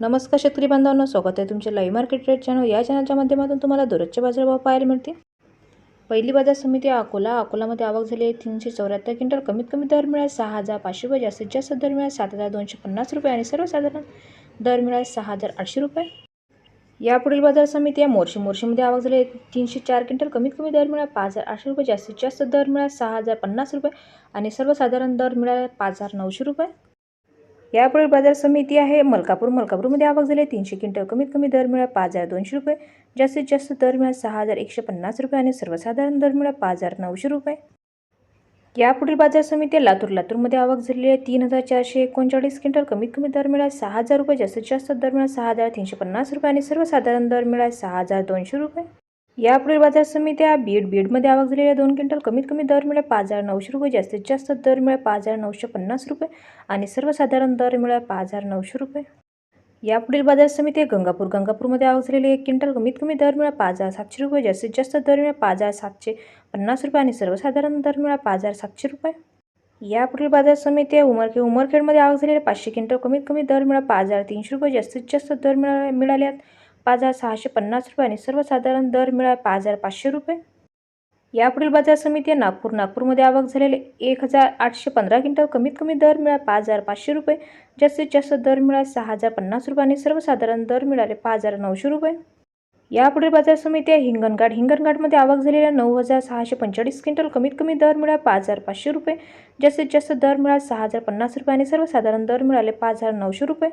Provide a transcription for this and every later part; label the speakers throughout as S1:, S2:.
S1: नमस्कार शेतकरी बांधवांनो, स्वागत आहे तुमचे लाईव्ह मार्केट रेट चॅनल। या चॅनलच्या माध्यमातून तुम्हाला दररोजचे बाजारभाव पाहायला मिळतील। पहिली बाजार समिती अकोलामध्ये आवक झाली आहे 374 क्विंटल। कमीत कमी दर मिळाला 6,500 रुपये, जास्तीत जास्त दर मिळाला 7,250 रुपये आणि सर्वसाधारण दर मिळाला 6,800 रुपये। यापुढील बाजार समिती आहे मोर्शीमध्ये आवक झाली आहे 304 क्विंटल। कमीत कमी दर मिळाला 5,800 रुपये, जास्तीत जास्त दर मिळाला 6,050 रुपये आणि सर्वसाधारण दर मिळाला 5,900 रुपये। यापुढील बाजार समिती आहे मलकापूरमध्ये आवक झाली 300 क्विंटल। कमीत कमी दर मिळाला 5,200 रुपये, जास्तीत जास्त दर मिळाला 6,150 रुपये आणि सर्वसाधारण दर मिळाला 5,900 रुपये। यापुढील बाजार समिती लातूरमध्ये आवक झाली आहे 3,439 क्विंटल। कमीत कमी दर मिळाला 6,000 रुपये, जास्तीत जास्त दर मिळाला 6,350 रुपये आणि सर्वसाधारण दर मिळाला 6,200 रुपये। यापुढील बाजार समिती बीडमध्ये आवक झालेली आहे 2 क्विंटल। कमीत कमी दर मिळाला 5,900 रुपये, जास्तीत जास्त दर मिळाला 5,950 रुपये आणि सर्वसाधारण दर मिळाला 5,900 रुपये। यापुढील बाजार समिती गंगापूरमध्ये आवक झालेली 1 क्विंटल। कमीत कमी दर मिळाला 5,700 रुपये, जास्तीत जास्त दर मिळाला 5,750 रुपये आणि सर्वसाधारण दर मिळाला 5,700 रुपये। यापुढील बाजार समिती उमरखेडमध्ये आवक झालेली 500 क्विंटल। कमीत कमी दर मिळाला 5,300 रुपये, जास्तीत जास्त दर मिळाले 5,650 रुपये आणि सर्वसाधारण दर मिळाला 5,500 रुपये। यापुढील बाजार समिती नागपूरमध्ये आवक झालेले 1,815 क्विंटल। कमीत कमी दर मिळाला 5,500 रुपये, जास्तीत जास्त दर मिळाला 6,050 रुपये आणि सर्वसाधारण दर मिळाले 5,900 रुपये। यापुढील बाजार समिती हिंगणघाटमध्ये आवक झालेल्या 9,645 क्विंटल। कमीत कमी दर मिळाला 5,500 रुपये, जास्तीत जास्त दर मिळाला 6,050 रुपये आणि सर्वसाधारण दर मिळाले 5,900 रुपये।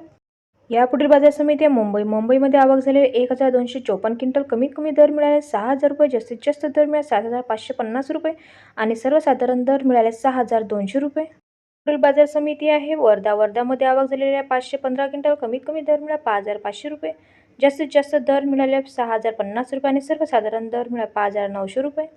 S1: यापुढील बाजार समिती मुंबईमध्ये आवक झालेली 1,254 क्विंटल। कमीत कमी दर मिळाले 6,000 रुपये, जास्तीत जास्त दर मिळाले 7,550 रुपये आणि सर्वसाधारण दर मिळाले 6,200 रुपये। पुढील बाजार समिती आहे वर्धामध्ये आवक झालेली 515 क्विंटल। कमीत कमी दर मिळाला 5,500 रुपये, जास्तीत जास्त दर मिळाले 6,050 रुपये आणि सर्वसाधारण दर मिळाला 5,900 रुपये।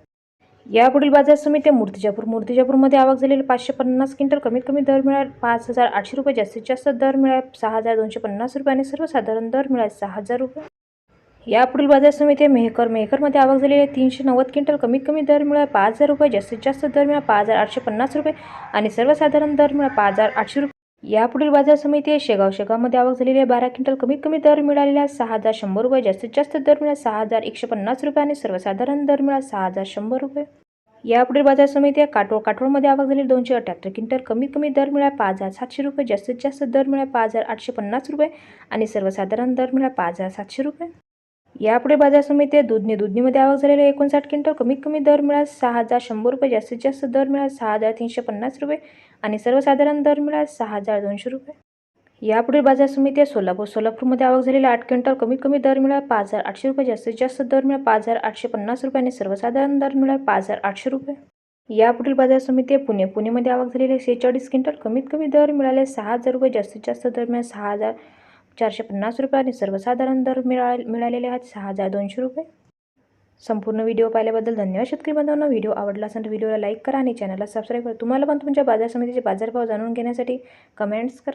S1: यापुढील बाजार समिती मूर्तिजापूरमध्ये आवक झालेली 550 क्विंटल। कमीत कमी दर मिळाला 5,800 रुपये, जास्तीत जास्त दर मिळाला 6,250 रुपये आणि सर्वसाधारण दर मिळाला 6,000 रुपये। यापुढील बाजार समिती मेहकरमध्ये आवक झालेली 390 क्विंटल। कमीत कमी दर मिळाला 5,000 रुपये, जास्तीत जास्त दर मिळाला 5,850 रुपये आणि सर्वसाधारण दर मिळाला 5,800 रुपये। यापुढील बाजार समिती शेगावमध्ये आवक झालेली 12 क्विंटल। कमीत कमी दर मिळालेला 6,100 रुपये, जास्तीत जास्त दर मिळाला 6,150 रुपये आणि सर्वसाधारण दर मिळाला 6,100 रुपये। यापुढील बाजार समिती काटोळमध्ये आवक झालेली 278 क्विंटल। कमीत कमी दर मिळाला 5,700 रुपये, जास्तीत जास्त दर मिळाला 5,850 रुपये आणि सर्वसाधारण दर मिळाला 5,700 रुपये। यापुढे बाजार समिती दुधनीमध्ये आवक झालेली 59 क्विंटल। कमीत कमी दर मिळाला 6,100 रुपये, जास्तीत जास्त दर मिळाला 6,350 रुपये आणि सर्वसाधारण दर मिळाला 6,200 रुपये। यापुढील बाजार समिती सोलापूरमध्ये आवक झालेली 8 क्विंटल। कमीत कमी दर मिळाला 5,800 रुपये, जास्तीत जास्त दर मिळाला 5,850 रुपये आणि सर्वसाधारण दर मिळाला 5,800 रुपये। यापुढील बाजार समिती पुणेमध्ये आवक झालेली 46 क्विंटल। कमीत कमी दर मिळाले 6,000 रुपये, जास्तीत जास्त दर मिळाला 6,450 रुपये आणि सर्वसाधारण दर मिळालेले आहेत 6,200 रुपये। संपूर्ण व्हिडिओ पाहिल्याबद्दल धन्यवाद शेतकरी बांधवांनो। व्हिडिओ आवडला असेल तर व्हिडिओला लाईक करा आणि चॅनलला सबस्क्राईब करा। तुम्हाला पण तुमच्या बाजार समितीचे बाजारभाव जाणून घेण्यासाठी कमेंट्स करा।